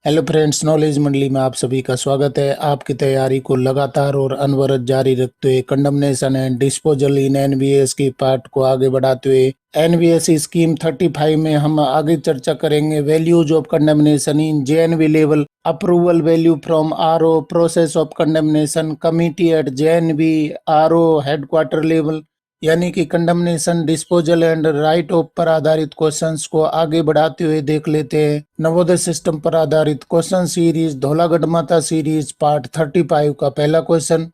Hello friends, knowledge मंडली में आप सभी का स्वागत है। आपकी तैयारी को लगातार और अनवरत जारी रखते हुए condemnation and disposal in NVS की पार्ट को आगे बढ़ाते हुए एनवीएस स्कीम 35 में हम आगे चर्चा करेंगे। Values of condemnation in JNV level, approval value from RO, process of condemnation committee at JNV RO headquarter level, यानी कि condemnation, disposal and write off पर आधारित क्वेश्चंस को आगे बढ़ाते हुए देख लेते हैं। नवोदय सिस्टम पर आधारित क्वेश्चन सीरीज धौलागढ़ माता सीरीज पार्ट 35 का पहला question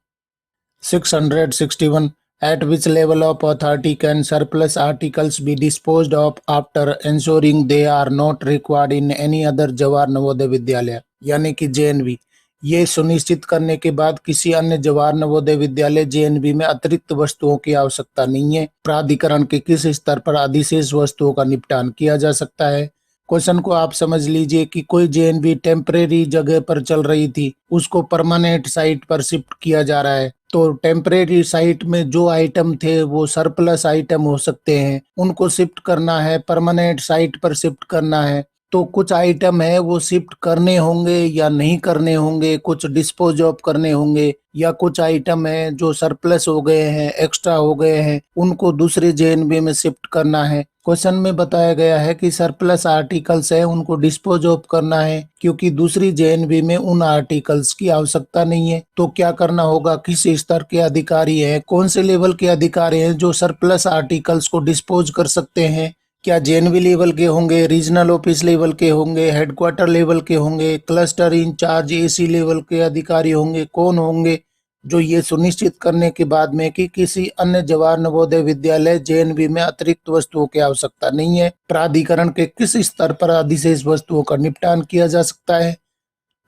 661, at which level of authority can surplus articles be disposed of after ensuring they are not required in any other Jawahar Navodaya Vidyalaya, यानी कि जेएनवी। ये सुनिश्चित करने के बाद किसी अन्य जवाहर नवोदय विद्यालय जेएनवी में अतिरिक्त वस्तुओं की आवश्यकता नहीं है। प्राधिकरण के किस स्तर पर अधिशेष वस्तुओं का निपटान किया जा सकता है। क्वेश्चन को आप समझ लीजिए कि कोई जेएनवी टेम्परेरी जगह पर चल रही थी, उसको परमानेंट साइट पर शिफ्ट किया जा रहा है। तो टेम्परेरी साइट में जो आइटम थे वो सरप्लस आइटम हो सकते हैं, उनको शिफ्ट करना है, परमानेंट साइट पर शिफ्ट करना है। तो कुछ आइटम है वो शिफ्ट करने होंगे या नहीं करने होंगे, कुछ डिस्पोज ऑफ करने होंगे, या कुछ आइटम है जो सरप्लस हो गए हैं, एक्स्ट्रा हो गए हैं, उनको दूसरे जेएनवी में शिफ्ट करना है। क्वेश्चन में बताया गया है कि सरप्लस आर्टिकल्स है उनको डिस्पोज ऑफ करना है, क्योंकि दूसरी जेएनवी में उन आर्टिकल्स की आवश्यकता नहीं है। तो क्या करना होगा, किस स्तर के अधिकारी हैं, कौन से लेवल के अधिकारी हैं जो सरप्लस आर्टिकल्स को डिस्पोज कर सकते हैं। क्या जेएनवी लेवल के होंगे, रीजनल ऑफिस लेवल के होंगे, हेडक्वार्टर लेवल के होंगे, क्लस्टर इंचार्ज एसी लेवल के अधिकारी होंगे, कौन होंगे जो ये सुनिश्चित करने के बाद में कि किसी अन्य जवाहर नवोदय विद्यालय जेएनवी में अतिरिक्त वस्तुओं की आवश्यकता नहीं है। प्राधिकरण के किस स्तर पर अधिशेष वस्तुओं का निपटान किया जा सकता है।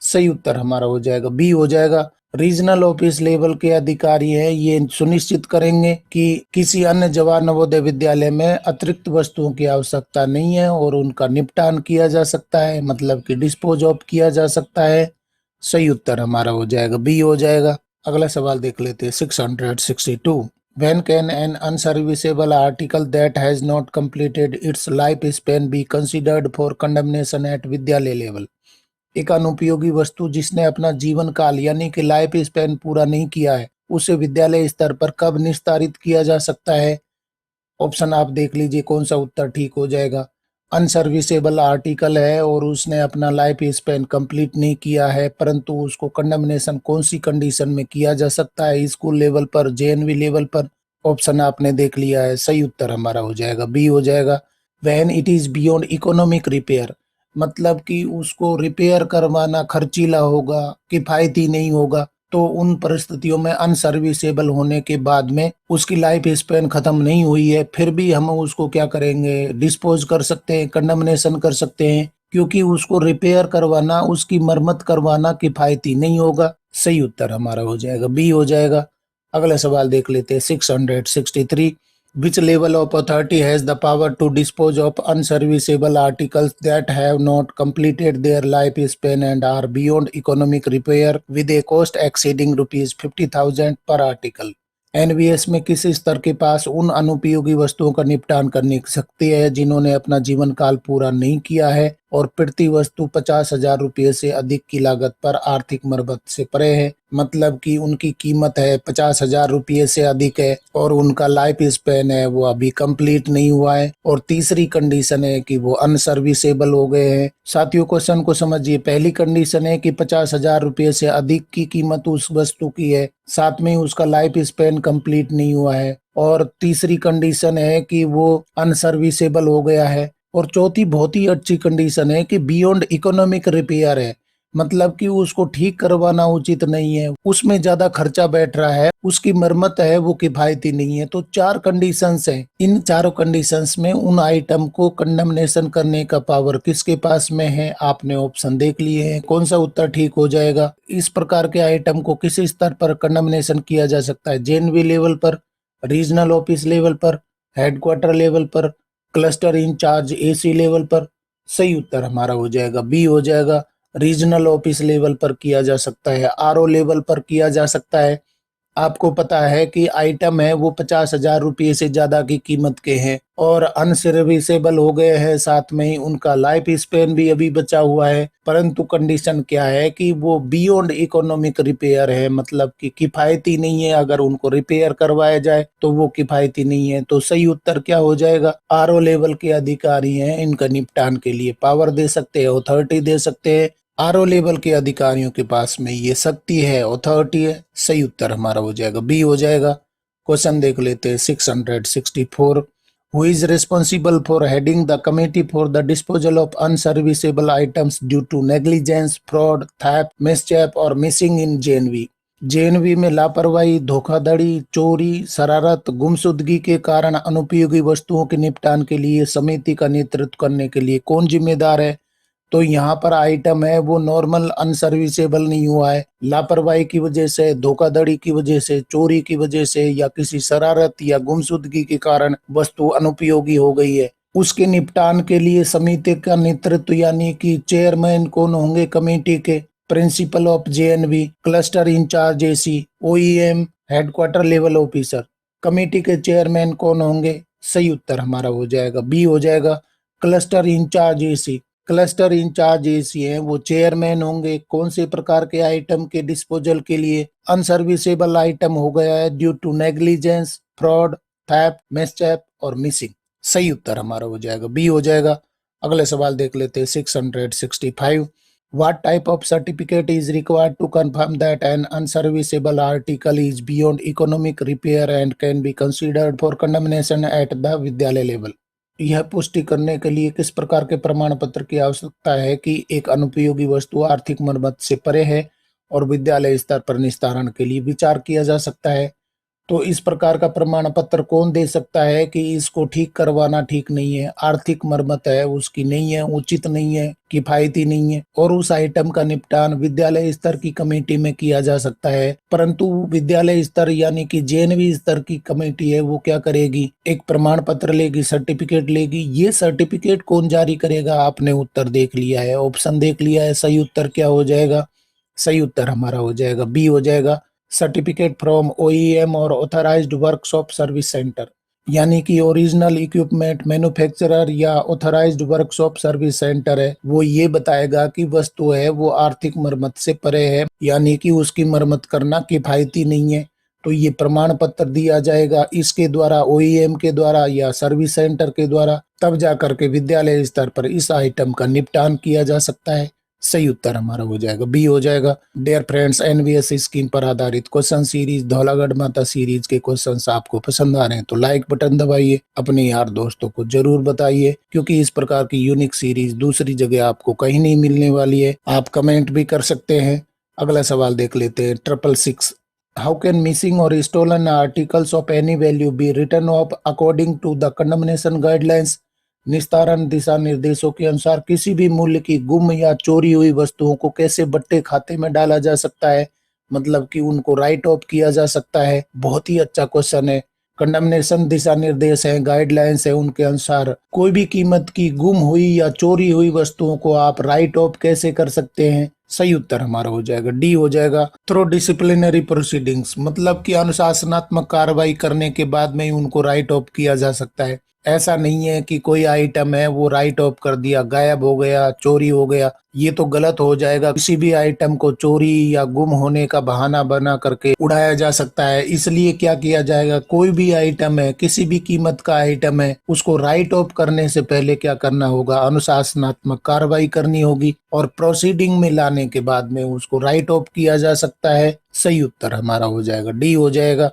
सही उत्तर हमारा हो जाएगा बी हो जाएगा। रीजनल ऑफिस लेवल के अधिकारी हैं, ये सुनिश्चित करेंगे कि किसी अन्य जवाहर नवोदय विद्यालय में अतिरिक्त वस्तुओं की आवश्यकता नहीं है और उनका निपटान किया जा सकता है, मतलब कि डिस्पोज ऑफ किया जा सकता है। सही उत्तर हमारा हो जाएगा बी हो जाएगा। अगला सवाल देख लेते हैं 662। When can an unserviceable article that has not completed its lifespan be considered for condemnation at विद्यालय लेवल। एक अनुपयोगी वस्तु जिसने अपना जीवन काल यानी कि लाइफ स्पैन पूरा नहीं किया है, उसे विद्यालय स्तर पर कब निस्तारित किया जा सकता है। ऑप्शन आप देख लीजिए कौन सा उत्तर ठीक हो जाएगा। अनसर्विसेबल आर्टिकल है और उसने अपना लाइफ स्पैन कंप्लीट नहीं किया है, परंतु उसको कंडमनेशन कौन सी कंडीशन में किया जा सकता है, स्कूल लेवल पर, जेएनवी लेवल पर। ऑप्शन आपने देख लिया है, सही उत्तर हमारा हो जाएगा बी हो जाएगा। When it is beyond economic repair, मतलब कि उसको रिपेयर करवाना खर्चीला होगा, किफायती नहीं होगा, तो उन परिस्थितियों में अनसर्विसेबल होने के बाद में उसकी लाइफ स्पैन खत्म नहीं हुई है, फिर भी हम उसको क्या करेंगे, डिस्पोज कर सकते हैं, कंडमनेशन कर सकते हैं, क्योंकि उसको रिपेयर करवाना, उसकी मरम्मत करवाना किफायती नहीं होगा। सही उत्तर हमारा हो जाएगा बी हो जाएगा। अगला सवाल देख लेते हैं 663। Which level of authority has the power to dispose of unserviceable articles that have not completed their lifespan and are beyond economic repair with a cost exceeding rupees 50,000 per article? NVS में किस स्तर के पास उन अनुपयोगी वस्तुओं का निपटान करने की शक्ति है जिन्होंने अपना जीवन काल पूरा नहीं किया है और प्रति वस्तु 50,000 रुपये से अधिक की लागत पर आर्थिक मरम्मत से परे है, मतलब कि उनकी कीमत है 50,000 रुपये से अधिक है और उनका लाइफ स्पैन है वो अभी कंप्लीट नहीं हुआ है, और तीसरी कंडीशन है कि वो अनसर्विसेबल हो गए हैं। साथियों क्वेश्चन को समझिए, पहली कंडीशन है कि 50,000 रुपये से अधिक की कीमत उस वस्तु की है, साथ में उसका लाइफ स्पैन कंप्लीट नहीं हुआ है, और तीसरी कंडीशन है कि वो अनसर्विसेबल हो गया है, और चौथी बहुत ही अच्छी कंडीशन है कि बियॉन्ड इकोनॉमिक रिपेयर है, मतलब कि उसको ठीक करवाना उचित नहीं है, उसमें ज्यादा खर्चा बैठ रहा है, उसकी मरम्मत है वो किफायती नहीं है। तो चार कंडीशंस हैं, इन चारों कंडीशंस में उन आइटम को कंडमनेशन करने का पावर किसके पास में है, आपने ऑप्शन देख लिए हैं, कौन सा उत्तर ठीक हो जाएगा। इस प्रकार के आइटम को किस स्तर पर कंडमनेशन किया जा सकता है, जेएनवी लेवल पर, रीजनल ऑफिस लेवल पर, हेडक्वार्टर लेवल पर, क्लस्टर इंचार्ज एसी लेवल पर। सही उत्तर हमारा हो जाएगा बी हो जाएगा। रीजनल ऑफिस लेवल पर किया जा सकता है, आरओ लेवल पर किया जा सकता है, आपको पता है कि आइटम है वो 50,000 रुपये से ज्यादा की कीमत के हैं और अनसर्विसेबल हो गए हैं, साथ में ही उनका लाइफ स्पेन भी अभी बचा हुआ है। परंतु कंडीशन क्या है कि वो बियॉन्ड इकोनॉमिक रिपेयर है, मतलब कि किफायती नहीं है। अगर उनको रिपेयर करवाया जाए तो वो किफायती नहीं है। तो सही उत्तर क्या हो जाएगा? आरओ लेवल के अधिकारी हैं, इनका निपटान के लिए पावर दे सकते हैं, अथॉरिटी दे सकते हैं। आरओ लेवल के अधिकारियों के पास में ये शक्ति है, अथॉरिटी है। सही उत्तर हमारा हो जाएगा बी हो जाएगा। क्वेश्चन देख लेते हैं 664। Who is responsible for heading the committee for the disposal of unserviceable items due to negligence, fraud, theft, mischief और मिसिंग इन जेएनवी? जेएनवी में लापरवाही, धोखाधड़ी, चोरी, शरारत, गुमशुदगी के कारण अनुपयोगी वस्तुओं के निपटान के लिए समिति का नेतृत्व करने के लिए कौन जिम्मेदार है? तो यहाँ पर आइटम है वो नॉर्मल अनसर्विसेबल नहीं हुआ है। लापरवाही की वजह से, धोखाधड़ी की वजह से, चोरी की वजह से या किसी शरारत या गुमशुदगी के कारण वस्तु अनुपयोगी हो गई है। उसके निपटान के लिए समिति का नेतृत्व यानी कि चेयरमैन कौन होंगे कमेटी के? Principal of JNV, cluster incharge AC, OEM, headquarter level officer. Committee के चेयरमैन कौन होंगे? सही उत्तर हमारा हो जाएगा बी हो जाएगा, cluster incharge AC. Cluster incharge AC हैं, वो चेयरमैन होंगे। कौन से प्रकार के आइटम के डिस्पोजल के लिए? अनसर्विसेबल आइटम हो गया है due to negligence, fraud, theft, mischief और मिसिंग। सही उत्तर हमारा हो जाएगा बी हो जाएगा। अगले सवाल देख लेते हैं 665। What type of certificate is required to confirm that an unserviceable article is beyond economic repair and can be considered for condemnation at the विद्यालय लेवल? यह पुष्टि करने के लिए किस प्रकार के प्रमाण पत्र की आवश्यकता है कि एक अनुपयोगी वस्तु आर्थिक मरम्मत से परे है और विद्यालय स्तर पर निस्तारण के लिए विचार किया जा सकता है? तो इस प्रकार का प्रमाण पत्र कौन दे सकता है कि इसको ठीक करवाना ठीक नहीं है, आर्थिक मरम्मत है उसकी नहीं है, उचित नहीं है, किफायती नहीं है, और उस आइटम का निपटान विद्यालय स्तर की कमेटी में किया जा सकता है। परंतु विद्यालय स्तर यानी कि जेएनवी स्तर की कमेटी है वो क्या करेगी? एक प्रमाण पत्र लेगी, सर्टिफिकेट लेगी। ये सर्टिफिकेट कौन जारी करेगा? आपने उत्तर देख लिया है, ऑप्शन देख लिया है। सही उत्तर क्या हो जाएगा? सही उत्तर हमारा हो जाएगा बी हो जाएगा, सर्टिफिकेट फ्रॉम ओईएम और ऑथराइज्ड वर्कशॉप सर्विस सेंटर। यानी कि ओरिजिनल इक्विपमेंट मैन्युफैक्चरर या ऑथराइज्ड वर्कशॉप सर्विस सेंटर है, वो ये बताएगा कि वस्तु है वो आर्थिक मरम्मत से परे है, यानी कि उसकी मरम्मत करना किफायती नहीं है। तो ये प्रमाण पत्र दिया जाएगा इसके द्वारा, ओईएम के द्वारा या सर्विस सेंटर के द्वारा। तब जाकर के विद्यालय स्तर पर इस आइटम का निपटान किया जा सकता है। सही उत्तर हमारा हो जाएगा बी हो जाएगा। डियर फ्रेंड्स, एनवीएस स्कीम पर आधारित क्वेश्चन सीरीज धौलागढ़ माता सीरीज के क्वेश्चंस आपको पसंद आ रहे हैं तो लाइक बटन दबाइए, अपने यार दोस्तों को जरूर बताइए, क्योंकि इस प्रकार की यूनिक सीरीज दूसरी जगह आपको कहीं नहीं मिलने वाली है। आप कमेंट भी कर सकते हैं। अगला सवाल देख लेते हैं 666। हाउ कैन मिसिंग और stolen articles of any value be return of according to the condemnation guidelines? निस्तारण दिशा निर्देशों के अनुसार किसी भी मूल्य की गुम या चोरी हुई वस्तुओं को कैसे बट्टे खाते में डाला जा सकता है, मतलब कि उनको राइट ऑफ किया जा सकता है? बहुत ही अच्छा क्वेश्चन है। कंडमनेशन दिशा निर्देश है, गाइडलाइंस है, उनके अनुसार कोई भी कीमत की गुम हुई या चोरी हुई वस्तुओं को आप राइट ऑफ कैसे कर सकते हैं? सही उत्तर हमारा हो जाएगा डी हो जाएगा, थ्रू डिसिप्लिनरी प्रोसीडिंग्स, मतलब कि अनुशासनात्मक कार्रवाई करने के बाद में ही उनको राइट ऑफ किया जा सकता है। ऐसा नहीं है कि कोई आइटम है वो राइट ऑफ कर दिया, गायब हो गया, चोरी हो गया, ये तो गलत हो जाएगा। किसी भी आइटम को चोरी या गुम होने का बहाना बना करके उड़ाया जा सकता है। इसलिए क्या किया जाएगा, कोई भी आइटम है, किसी भी कीमत का आइटम है, उसको राइट ऑफ करने से पहले क्या करना होगा? अनुशासनात्मक कार्रवाई करनी होगी और प्रोसीडिंग में लाने के बाद में उसको राइट ऑफ किया जा सकता है। सही उत्तर हमारा हो जाएगा डी हो जाएगा।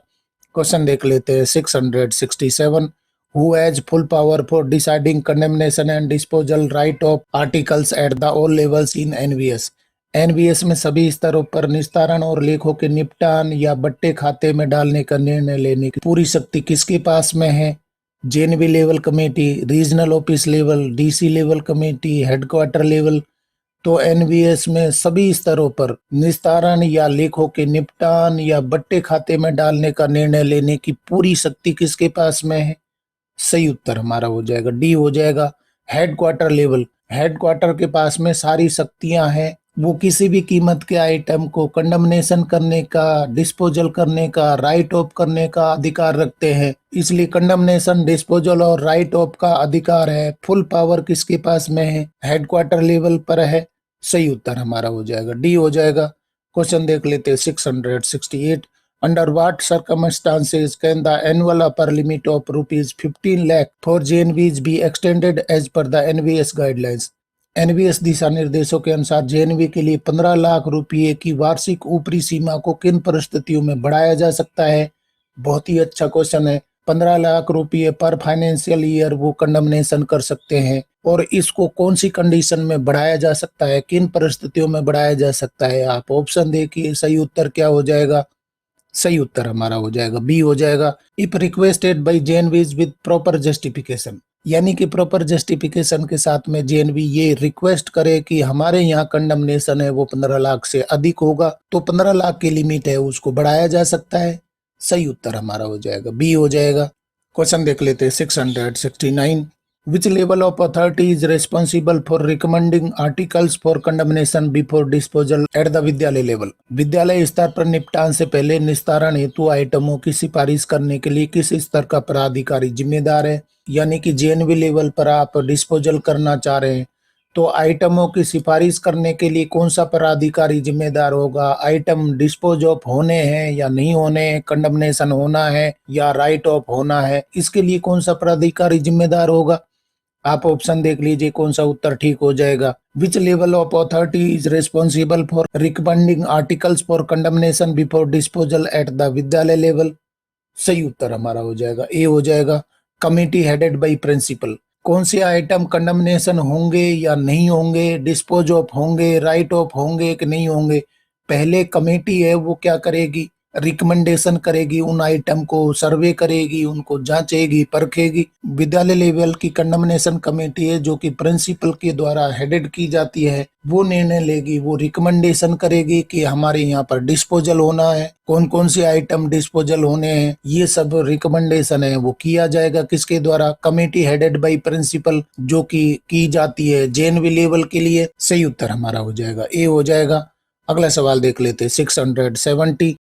क्वेश्चन देख लेते हैं 667। Who has full power for deciding condemnation and disposal right of articles at the all levels in NVS? NVS में सभी स्तरों पर निस्तारण और लेखों के निपटान या बट्टे खाते में डालने का निर्णय लेने की पूरी शक्ति किसके पास में है? JNV level committee, regional office level, DC level committee, headquarter level. तो एनवीएस में सभी स्तरों पर निस्तारण या लेखों के निपटान या बट्टे खाते में डालने का निर्णय लेने की पूरी शक्ति किसके पास में है? सही उत्तर हमारा हो जाएगा डी हो जाएगा, हेडक्वार्टर लेवल। हेडक्वार्टर के पास में सारी शक्तियां हैं वो किसी भी कीमत के आइटम को कंडमनेशन करने का, डिस्पोजल करने का, राइट ऑफ करने का अधिकार रखते हैं। इसलिए कंडमनेशन, डिस्पोजल और राइट ऑफ का अधिकार है। फुल पावर किसके पास में है? हेडक्वार्टर लेवल पर है। सही उत्तर हमारा हो जाएगा डी हो जाएगा। क्वेश्चन देख लेते हैं 668। Under what circumstances can the annual upper limit of ₹15 lakh for JNVs be extended as per the NVS guidelines? NVS दिशा निर्देशों के अनुसार जेएनवी के लिए 15 लाख रुपए की वार्षिक ऊपरी सीमा को किन परिस्थितियों में बढ़ाया जा सकता है? बहुत ही अच्छा क्वेश्चन है। 15 लाख रुपए पर फाइनेंशियल ईयर वो कंडमनेशन कर सकते हैं। और इसको कौन सी कंडीशन में बढ़ाया जा सकता है, किन परिस्थितियों में बढ़ाया जा सकता है? आप ऑप्शन देखिए, सही उत्तर क्या हो जाएगा? सही उत्तर हमारा हो जाएगा बी हो जाएगा। If requested by JNVs with proper justification, यानी कि प्रॉपर जस्टिफिकेशन के साथ में जेएनवी ये रिक्वेस्ट करे कि हमारे यहाँ कंडमनेशन है वो 15 लाख से अधिक होगा, तो 15 लाख की लिमिट है उसको बढ़ाया जा सकता है। सही उत्तर हमारा हो जाएगा बी हो जाएगा। क्वेश्चन देख लेते हैं 669। Which level of authority is responsible for recommending articles for condemnation before disposal at the विद्यालय लेवल? विद्यालय स्तर पर निपटान से पहले निस्तारण हेतु आइटमों की सिफारिश करने के लिए किस स्तर का पदाधिकारी जिम्मेदार है? यानी कि जेएनवी लेवल पर आप डिस्पोजल करना चाह रहे हैं, तो आइटमों की सिफारिश करने के लिए कौन सा पदाधिकारी जिम्मेदार होगा? आइटम डिस्पोज ऑफ होने हैं या नहीं होने, कंडमनेशन होना है या राइट ऑफ होना है, इसके लिए कौन सा पदाधिकारी जिम्मेदार होगा? आप ऑप्शन देख लीजिए कौन सा उत्तर ठीक हो जाएगा। Which level of authority is responsible for recommending articles for condemnation before disposal at the Vidyalaya level? सही उत्तर हमारा हो जाएगा ए हो जाएगा। Committee headed by principal. कौन से आइटम कंडमनेशन होंगे या नहीं होंगे, डिस्पोज ऑफ होंगे, राइट ऑफ होंगे कि नहीं होंगे, पहले कमेटी है वो क्या करेगी? रिकमेंडेशन करेगी, उन आइटम को सर्वे करेगी, उनको जांचेगी, परखेगी। विद्यालय लेवल की कंडमनेशन कमेटी है जो कि प्रिंसिपल के द्वारा हेडेड की जाती है, वो निर्णय लेगी, वो रिकमेंडेशन करेगी कि हमारे यहाँ पर डिस्पोजल होना है, कौन कौन से आइटम डिस्पोजल होने हैं, ये सब रिकमेंडेशन है वो किया जाएगा किसके द्वारा? कमेटी हेडेड बाय प्रिंसिपल, जो की जाती है जेएनवी लेवल के लिए। सही उत्तर हमारा हो जाएगा ए हो जाएगा। अगला सवाल देख लेते हैं 670।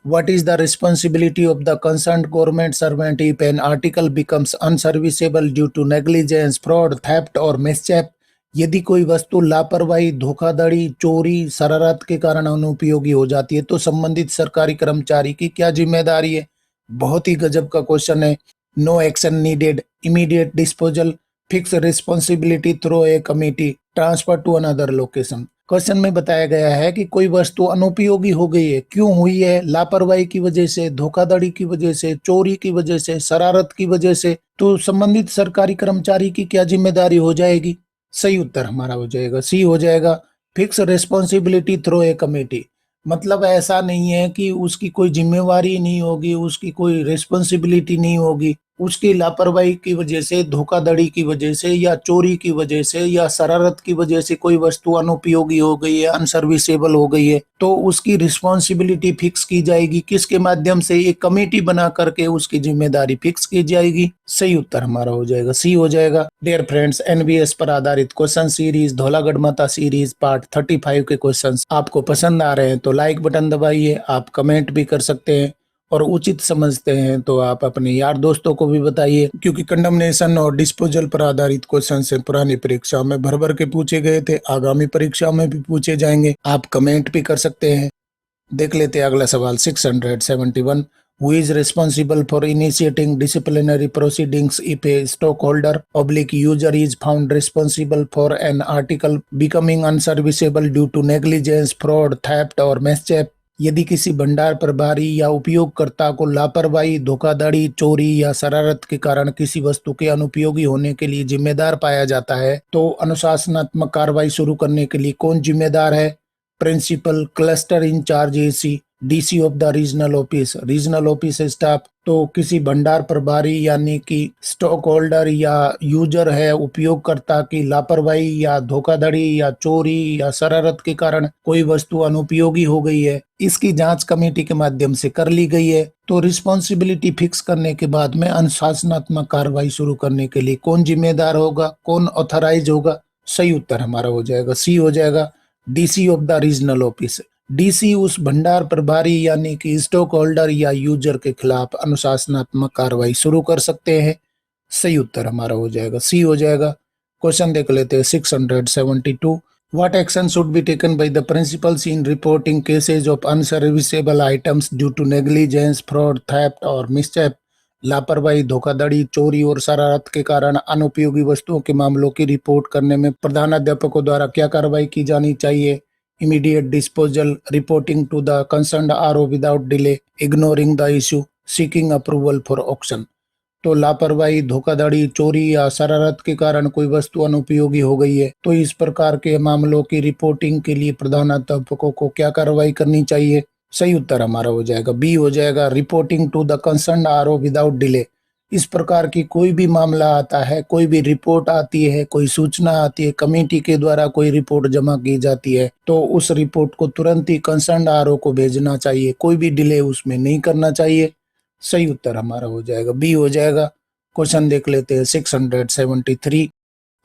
What is the responsibility of the concerned government servant if an article becomes unserviceable due to negligence, fraud, theft or mischief? यदि कोई वस्तु लापरवाही, धोखाधड़ी, चोरी, शरारत के कारण अनुपयोगी हो जाती है तो संबंधित सरकारी कर्मचारी की क्या जिम्मेदारी है? बहुत ही गजब का क्वेश्चन है। No action needed, immediate disposal, fix responsibility through a committee, transfer to another location. Question में बताया गया है कि कोई वस्तु अनुपयोगी हो गई है, क्यों हुई है? लापरवाही की वजह से, धोखाधड़ी की वजह से, चोरी की वजह से, शरारत की वजह से, तो संबंधित सरकारी कर्मचारी की क्या जिम्मेदारी हो जाएगी? सही उत्तर हमारा हो जाएगा सी हो जाएगा। फिक्स रिस्पॉन्सिबिलिटी थ्रू ए कमेटी, मतलब ऐसा नहीं है कि उसकी कोई जिम्मेवारी नहीं होगी, उसकी कोई रिस्पॉन्सिबिलिटी नहीं होगी, उसकी लापरवाही की वजह से, धोखाधड़ी की वजह से या चोरी की वजह से या शरारत की वजह से कोई वस्तु अनुपयोगी हो गई है, अनसर्विसेबल हो गई है, तो उसकी रिस्पॉन्सिबिलिटी फिक्स की जाएगी किसके माध्यम से? एक कमेटी बना करके उसकी जिम्मेदारी फिक्स की जाएगी। सही उत्तर हमारा हो जाएगा सी हो जाएगा। डियर फ्रेंड्स, एनवीएस पर आधारित क्वेश्चन सीरीज, धौलागढ़ माता सीरीज पार्ट 35 के क्वेश्चंस आपको पसंद आ रहे हैं तो लाइक बटन दबाइए। आप कमेंट भी कर सकते हैं और उचित समझते हैं तो आप अपने यार दोस्तों को भी बताइए, क्योंकि कंडमनेशन और डिस्पोजल पर आधारित क्वेश्चन से पुरानी परीक्षाओं में भर भर के पूछे गए थे, आगामी परीक्षाओं में भी पूछे जाएंगे। आप कमेंट भी कर सकते हैं। देख लेते हैं अगला सवाल 671। Who is responsible for initiating disciplinary proceedings if a stockholder oblique user is found responsible for an article becoming unserviceable due to negligence, fraud, theft or mischief? यदि किसी भंडार प्रभारी या उपयोगकर्ता को लापरवाही, धोखाधड़ी, चोरी या शरारत के कारण किसी वस्तु के अनुपयोगी होने के लिए जिम्मेदार पाया जाता है, तो अनुशासनात्मक कार्रवाई शुरू करने के लिए कौन जिम्मेदार है? Principal, cluster incharge AC, DC of the regional office staff. तो किसी भंडार प्रभारी यानी कि स्टॉक होल्डर या यूजर है, उपयोगकर्ता की लापरवाही या धोखाधड़ी या चोरी या शरारत के कारण कोई वस्तु अनुपयोगी हो गई है, इसकी जांच कमेटी के माध्यम से कर ली गई है, तो रिस्पॉन्सिबिलिटी फिक्स करने के बाद में अनुशासनात्मक कार्रवाई शुरू करने के लिए कौन जिम्मेदार होगा, कौन ऑथराइज होगा? सही उत्तर हमारा हो जाएगा सी हो जाएगा। DC of the regional office. DC उस भंडार प्रभारी यानी कि स्टॉक होल्डर या यूजर के खिलाफ अनुशासनात्मक कार्रवाई शुरू कर सकते हैं। सही उत्तर हमारा हो जाएगा सी हो जाएगा। क्वेश्चन देख लेते हैं 672। What action should be taken by the principals in reporting cases of unserviceable items due to negligence, fraud, theft और mischief? लापरवाही, धोखाधड़ी, चोरी और शरारत के कारण अनुपयोगी वस्तुओं के मामलों की रिपोर्ट करने में प्रधानाध्यापकों द्वारा क्या कार्रवाई की जानी चाहिए? Immediate disposal, reporting to the concerned RO without delay, ignoring the issue, seeking approval for auction. तो लापरवाही, धोखाधड़ी, चोरी या शरारत के कारण कोई वस्तु अनुपयोगी हो गई है तो इस प्रकार के मामलों की रिपोर्टिंग के लिए प्रधानाध्यापकों को क्या कार्रवाई करनी चाहिए? सही उत्तर हमारा हो जाएगा बी हो जाएगा, reporting to the concern RO without delay. इस प्रकार की कोई भी मामला आता है, कोई भी रिपोर्ट आती है, कोई सूचना आती है, कमेटी के द्वारा कोई रिपोर्ट जमा की जाती है तो उस रिपोर्ट को तुरंत ही कंसर्न आरओ को भेजना चाहिए, कोई भी डिले उसमें नहीं करना चाहिए। सही उत्तर हमारा हो जाएगा बी हो जाएगा। क्वेश्चन देख लेते हैं 673।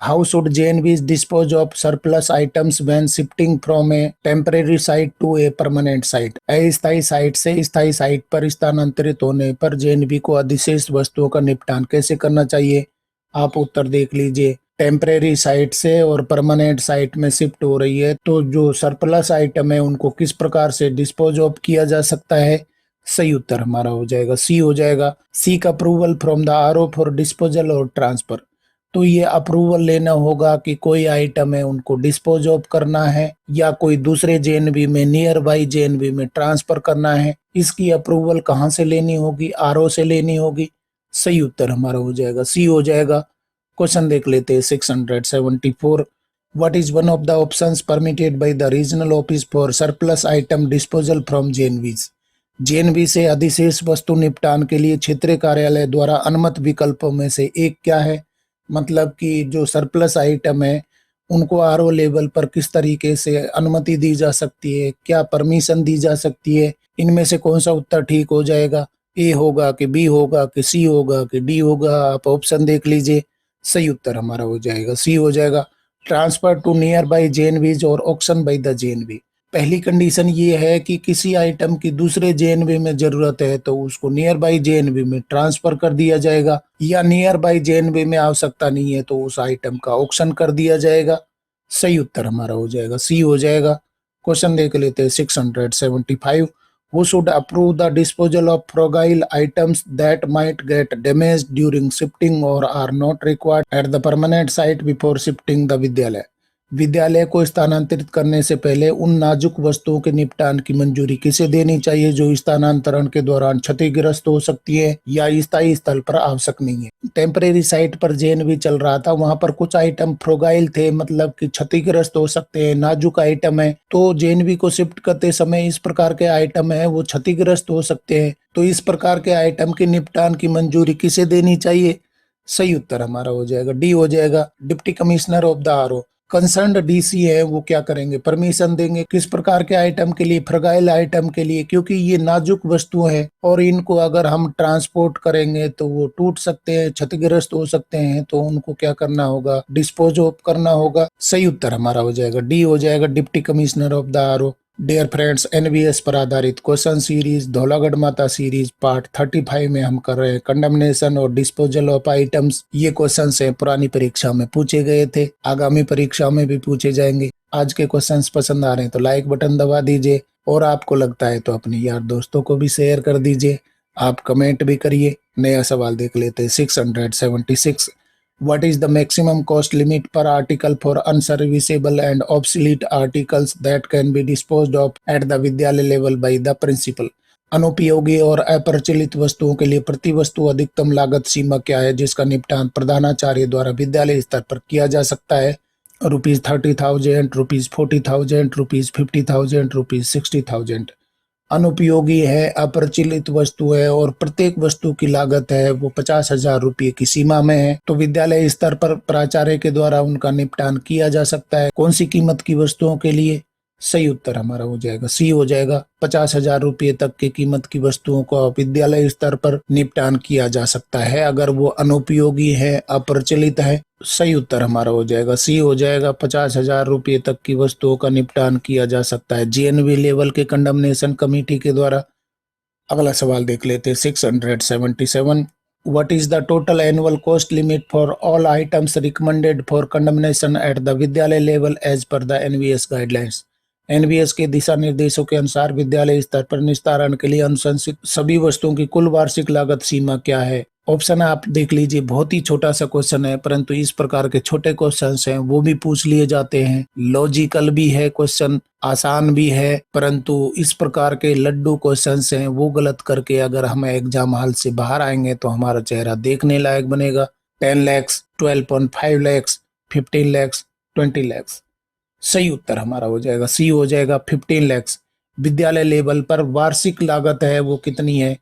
How should JNVs dispose of surplus items when shifting from a temporary site to a permanent site? अस्थायी साइट से स्थायी साइट पर स्थानांतरित होने पर जेएनवी को अधिशेष वस्तुओं का निपटान कैसे करना चाहिए? आप उत्तर देख लीजिए। टेम्परेरी साइट से और परमानेंट साइट में शिफ्ट हो रही है तो जो सरप्लस आइटम है उनको किस प्रकार से डिस्पोज ऑफ किया जा सकता है? सही उत्तर हमारा हो जाएगा सी हो जाएगा। Seek approval from the RO for disposal और ट्रांसफर। तो ये अप्रूवल लेना होगा कि कोई आइटम है उनको डिस्पोज ऑफ करना है या कोई दूसरे जेएनवी में, नियर बाई जेएनवी में ट्रांसफर करना है। इसकी अप्रूवल कहाँ से लेनी होगी? आरओ से लेनी होगी। सही उत्तर हमारा हो जाएगा सी हो जाएगा। क्वेश्चन देख लेते हैं 674। What is one of the options permitted by the regional office for surplus item disposal from JNVs? JNV से अधिशेष वस्तु निपटान के लिए क्षेत्रीय कार्यालय द्वारा अनुमत विकल्पों में से एक क्या है? मतलब कि जो सरप्लस आइटम है उनको आरओ लेवल पर किस तरीके से अनुमति दी जा सकती है, क्या परमिशन दी जा सकती है? इनमें से कौन सा उत्तर ठीक हो जाएगा? ए होगा कि बी होगा कि सी होगा कि डी होगा? आप ऑप्शन देख लीजिए। सही उत्तर हमारा हो जाएगा सी हो जाएगा। ट्रांसफर टू नियर बाई जेएनवीज और ऑक्शन बाई द जेएनवी। पहली कंडीशन ये है कि किसी आइटम की दूसरे जेएनवी में जरूरत है तो उसको नियर बाई जेएनवी में ट्रांसफर कर दिया जाएगा, या नियर बाई जेएनवी में आवश्यकता नहीं है तो उस आइटम का ऑक्शन कर दिया जाएगा। सही उत्तर हमारा हो जाएगा सी हो जाएगा। क्वेश्चन देख लेते हैं 675। Who should approve the disposal of fragile items that might get damaged during shifting or are not required at the permanent site before shifting the विद्यालय? विद्यालय को स्थानांतरित करने से पहले उन नाजुक वस्तुओं के निपटान की मंजूरी किसे देनी चाहिए जो स्थानांतरण के दौरान क्षतिग्रस्त हो सकती है या स्थायी स्थल पर आवश्यक नहीं है? टेम्परेरी साइट पर जेएनवी चल रहा था, वहां पर कुछ आइटम फ्रोगाइल थे, मतलब कि क्षतिग्रस्त हो सकते हैं, नाजुक आइटम है। तो जेएनवी को शिफ्ट करते समय इस प्रकार के आइटम है वो क्षतिग्रस्त हो सकते हैं, तो इस प्रकार के आइटम के निपटान की मंजूरी किसे देनी चाहिए? सही उत्तर हमारा हो जाएगा डी हो जाएगा, deputy commissioner of the RO. Concerned DC है वो क्या करेंगे? परमिशन देंगे। किस प्रकार के आइटम के लिए? फ्रगाइल आइटम के लिए, क्योंकि ये नाजुक वस्तु है और इनको अगर हम ट्रांसपोर्ट करेंगे तो वो टूट सकते हैं, क्षतिग्रस्त हो सकते हैं, तो उनको क्या करना होगा? डिस्पोज ऑफ करना होगा। सही उत्तर हमारा हो जाएगा डी हो जाएगा, deputy commissioner of the RO. Dear friends, NVS पर आधारित क्वेश्चन सीरीज धौलागढ़ माता सीरीज पार्ट 35 में हम कर रहे हैं कंडमनेशन और डिस्पोजल ऑफ आइटम्स। ये क्वेश्चन है पुरानी परीक्षा में पूछे गए थे, आगामी परीक्षा में भी पूछे जाएंगे। आज के क्वेश्चंस पसंद आ रहे हैं तो लाइक बटन दबा दीजिए, और आपको लगता है तो अपने यार दोस्तों को भी शेयर कर दीजिए। आप कमेंट भी करिए। नया सवाल देख लेते हैं 676। What is the maximum cost limit per article for unserviceable and obsolete articles that can be disposed of at the विद्यालय level by the principal? अनुपयोगी और अप्रचलित वस्तुओं के लिए प्रति वस्तु अधिकतम लागत सीमा क्या है जिसका निपटान प्रधानाचार्य द्वारा विद्यालय स्तर पर किया जा सकता है? ₹30,000, ₹40,000, ₹50,000, ₹60,000। अनुपयोगी है, अप्रचलित वस्तु है और प्रत्येक वस्तु की लागत है वो 50,000 रुपये की सीमा में है, तो विद्यालय स्तर पर प्राचार्य के द्वारा उनका निपटान किया जा सकता है। कौन सी कीमत की वस्तुओं के लिए? सही उत्तर हमारा हो जाएगा सी हो जाएगा। 50,000 रुपये तक की कीमत की वस्तुओं का विद्यालय स्तर पर निपटान किया जा सकता है अगर वो अनुपयोगी है, अप्रचलित है सही उत्तर हमारा हो जाएगा सी हो जाएगा। 50,000 रुपये तक की वस्तुओं का निपटान किया जा सकता है जेएनवी लेवल के कंडमनेशन कमेटी के द्वारा। अगला सवाल देख लेते हैं 677। What is the total annual cost limit for all items recommended for condemnation at the Vidyalaya level as per the NVS guidelines. NVS के दिशा निर्देशों के अनुसार विद्यालय स्तर पर निस्तारण के लिए अनुशंसित सभी वस्तुओं की कुल वार्षिक लागत सीमा क्या है। ऑप्शन आप देख लीजिए, बहुत ही छोटा सा क्वेश्चन है, परंतु इस प्रकार के छोटे क्वेश्चंस हैं वो भी पूछ लिए जाते हैं। लॉजिकल भी है क्वेश्चन, आसान भी है, परंतु इस प्रकार के लड्डू क्वेश्चंस हैं वो गलत करके अगर हम एग्जाम हॉल से बाहर आएंगे तो हमारा चेहरा देखने लायक बनेगा। 10 लैक्स, 12.5 लैक्स, 15 लैक्स, 20 लैक्स। सही उत्तर हमारा हो जाएगा सी हो जाएगा 15 लैक्स। विद्यालय लेवल पर वार्षिक लागत है वो कितनी है?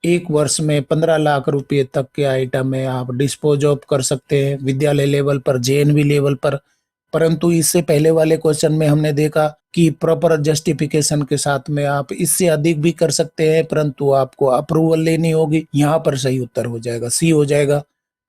एक वर्ष में 15 लाख रुपए तक के आइटम है आप डिस्पोज ऑफ कर सकते हैं विद्यालय लेवल पर, जेएनवी लेवल पर। परंतु इससे पहले वाले क्वेश्चन में हमने देखा कि प्रॉपर जस्टिफिकेशन के साथ में आप इससे अधिक भी कर सकते हैं, परंतु आपको अप्रूवल लेनी होगी। यहाँ पर सही उत्तर हो जाएगा सी हो जाएगा।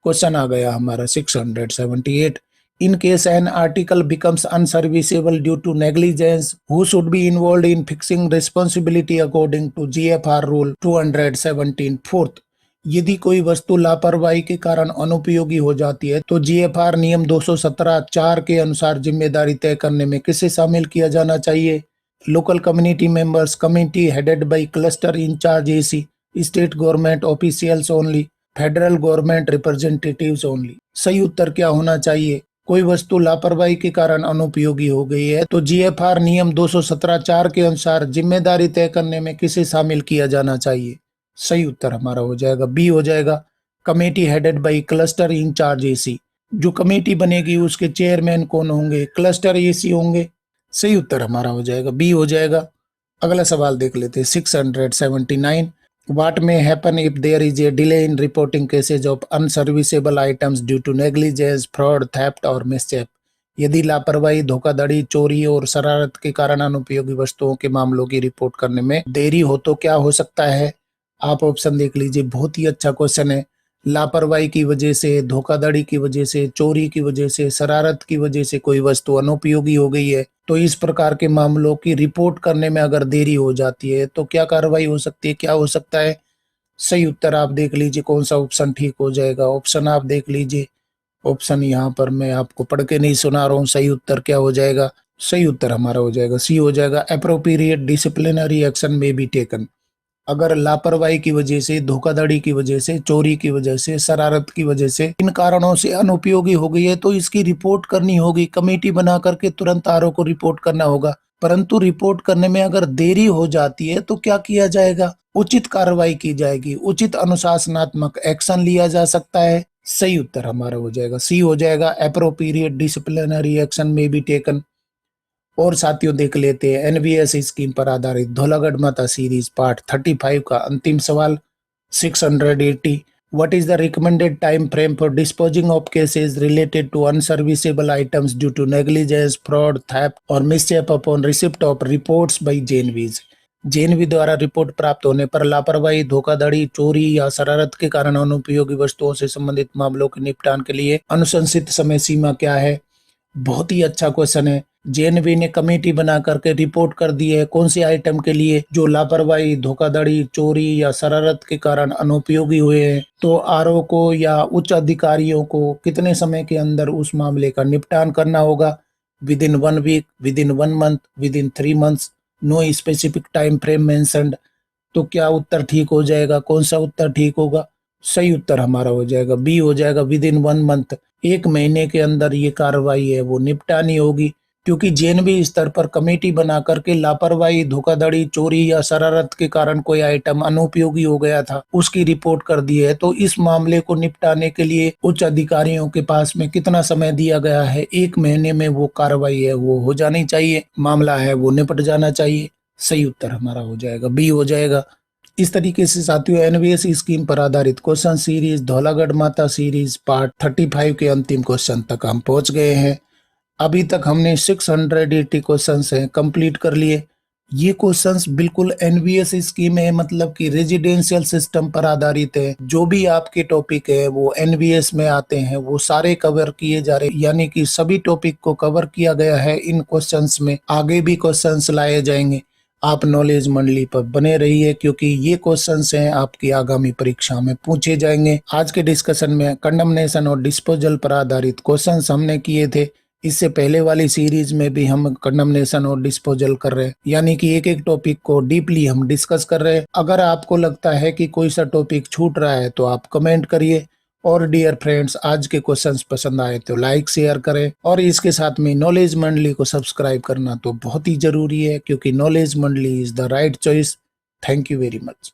क्वेश्चन आ गया हमारा 678। In case an article becomes unserviceable due to negligence, who should be involved in fixing responsibility according to GFR Rule 217 fourth. यदि कोई वस्तु लापरवाही के कारण अनुपयोगी हो जाती है तो जीएफआर नियम 217(4) के अनुसार जिम्मेदारी तय करने में किसे शामिल किया जाना चाहिए? Local community members, committee headed by cluster incharge AC, state government officials only, federal government representatives only. सही उत्तर क्या होना चाहिए? कोई वस्तु लापरवाही के कारण अनुपयोगी हो गई है तो जीएफआर नियम 217(4) के अनुसार जिम्मेदारी तय करने में किसे शामिल किया जाना चाहिए? सही उत्तर हमारा हो जाएगा बी हो जाएगा, committee headed by cluster incharge AC. जो कमेटी बनेगी उसके चेयरमैन कौन होंगे? क्लस्टर एसी होंगे। सही उत्तर हमारा हो जाएगा बी हो जाएगा। अगला सवाल देख लेते हैं 679। What may happen if there is a delay in reporting cases of unserviceable items due to negligence, fraud, theft और mischief? यदि लापरवाही, धोखाधड़ी, चोरी और शरारत के कारण अनुपयोगी वस्तुओं के मामलों की रिपोर्ट करने में देरी हो तो क्या हो सकता है? आप ऑप्शन देख लीजिए, बहुत ही अच्छा क्वेश्चन है। लापरवाही की वजह से, धोखाधड़ी की वजह से, चोरी की वजह से, शरारत की वजह से कोई वस्तु अनुपयोगी हो गई है तो इस प्रकार के मामलों की रिपोर्ट करने में अगर देरी हो जाती है तो क्या कार्रवाई हो सकती है, क्या हो सकता है? सही उत्तर आप देख लीजिए कौन सा ऑप्शन ठीक हो जाएगा। ऑप्शन आप देख लीजिए, ऑप्शन यहाँ पर मैं आपको पढ़ के नहीं सुना रहा हूँ। सही उत्तर क्या हो जाएगा? सही उत्तर हमारा हो जाएगा सी हो जाएगा, अप्रोप्रिएट डिसिप्लिनरी एक्शन में बी टेकन। अगर लापरवाही की वजह से, धोखाधड़ी की वजह से, चोरी की वजह से, शरारत की वजह से, इन कारणों से अनुपयोगी हो गई है तो इसकी रिपोर्ट करनी होगी। कमेटी बना करके तुरंत आरओ को रिपोर्ट करना होगा। परंतु रिपोर्ट करने में अगर देरी हो जाती है तो क्या किया जाएगा? उचित कार्रवाई की जाएगी, उचित अनुशासनात्मक एक्शन लिया जा सकता है। सही उत्तर हमारा हो जाएगा सी हो जाएगा, अप्रोप्रिएट डिसिप्लिनरी एक्शन में बी टेकन। और साथियों देख लेते हैं एनवीएस स्कीम पर आधारित धौलागढ़ माता सीरीज पार्ट 35 का अंतिम सवाल 680। What is the recommended time frame for disposing of cases related to unserviceable items due to negligence, fraud, theft और mishap upon receipt of reports by JNVs? JNV द्वारा report प्राप्त होने पर लापरवाही, धोखाधड़ी, चोरी या शरारत के कारण अनुपयोगी वस्तुओं से संबंधित मामलों के निपटान के लिए अनुशंसित समय सीमा क्या है? बहुत ही अच्छा क्वेश्चन है। जेएनवी ने कमेटी बना करके रिपोर्ट कर दी है कौन से आइटम के लिए जो लापरवाही, धोखाधड़ी, चोरी या शरारत के कारण अनुपयोगी हुए हैं, तो आरओ को या उच्च अधिकारियों को कितने समय के अंदर उस मामले का निपटान करना होगा? Within 1 week, within 1 month, within 3 months, no specific time frame mentioned. तो क्या उत्तर ठीक हो जाएगा? कौन सा उत्तर ठीक होगा? सही उत्तर हमारा हो जाएगा बी हो जाएगा, विद इन 1 मंथ। 1 महीने के अंदर ये कार्रवाई है वो निपटानी होगी, क्योंकि जेएनवी स्तर पर कमेटी बना करके लापरवाही, धोखाधड़ी, चोरी या शरारत के कारण कोई आइटम अनुपयोगी हो गया था उसकी रिपोर्ट कर दी है, तो इस मामले को निपटाने के लिए उच्च अधिकारियों के पास में कितना समय दिया गया है? 1 महीने में वो कार्रवाई है वो हो जानी चाहिए, मामला है वो निपट जाना चाहिए। सही उत्तर हमारा हो जाएगा बी हो जाएगा। इस तरीके से साथियों एनवीएस स्कीम पर आधारित क्वेश्चन सीरीज धौलागढ़ माता सीरीज पार्ट 35 के अंतिम क्वेश्चन तक हम पहुंच गए हैं। अभी तक हमने 680 क्वेश्चन हैं कंप्लीट कर लिए। ये क्वेश्चंस बिल्कुल एनवीएस स्कीम है, मतलब कि रेजिडेंशियल सिस्टम पर आधारित है। जो भी आपके टॉपिक है वो एनवीएस में आते हैं वो सारे कवर किए जा रहे, यानी कि सभी टॉपिक को कवर किया गया है इन क्वेश्चंस में। आगे भी क्वेश्चंस लाए जाएंगे। आप नॉलेज मंडली पर बने रहिए क्योंकि ये क्वेश्चंस हैं आपकी आगामी परीक्षा में पूछे जाएंगे। आज के डिस्कशन में कंडमनेशन और डिस्पोजल पर आधारित क्वेश्चंस हमने किए थे। इससे पहले वाली सीरीज में भी हम कंडमनेशन और डिस्पोजल कर रहे हैं, यानी कि एक एक टॉपिक को डीपली हम डिस्कस कर रहे हैं। अगर आपको लगता है कि कोई सा टॉपिक छूट रहा है तो आप कमेंट करिए। और डियर फ्रेंड्स, आज के क्वेश्चंस पसंद आए तो लाइक शेयर करें, और इसके साथ में नॉलेज मंडली को सब्सक्राइब करना तो बहुत ही जरूरी है, क्योंकि नॉलेज मंडली is the right choice. Thank you very much.